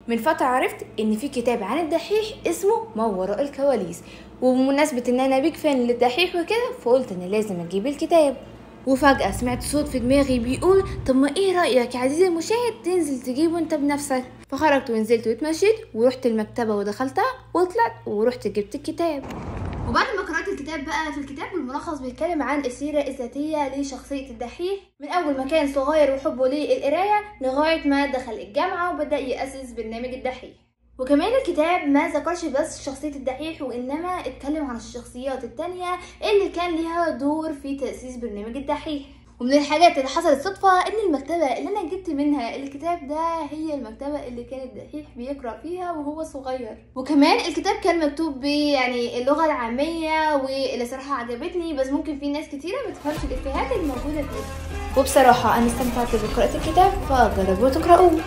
من فترة عرفت ان في كتاب عن الدحيح اسمه ما وراء الكواليس، وبمناسبة ان انا بيج فان للدحيح وكده فقلت انا لازم اجيب الكتاب. وفجأة سمعت صوت في دماغي بيقول طب ما ايه رأيك يا عزيزي المشاهد تنزل تجيبه انت بنفسك؟ فخرجت ونزلت واتمشيت ورحت المكتبة ودخلتها وطلعت ورحت جبت الكتاب. وبعد ما قرأت الكتاب بقى، في الكتاب الملخص بيتكلم عن السيرة الذاتية لشخصية الدحيح من أول ما كان صغير وحبه للقراية لغاية ما دخل الجامعة وبدأ يأسس برنامج الدحيح. وكمان الكتاب ما ذكرش بس شخصية الدحيح وإنما اتكلم عن الشخصيات التانية اللي كان ليها دور في تأسيس برنامج الدحيح. ومن الحاجات اللي حصلت صدفة ان المكتبة اللي انا جبت منها الكتاب ده هي المكتبة اللي كان الدحيح بيقرأ فيها وهو صغير. وكمان الكتاب كان مكتوب يعني اللغة العامية واللي صراحة عجبتني، بس ممكن في ناس كتيرة ما تفهمش الافيهات الموجودة فيه. وبصراحة انا استمتعت بقراءة الكتاب، فجربوا تقرأوه.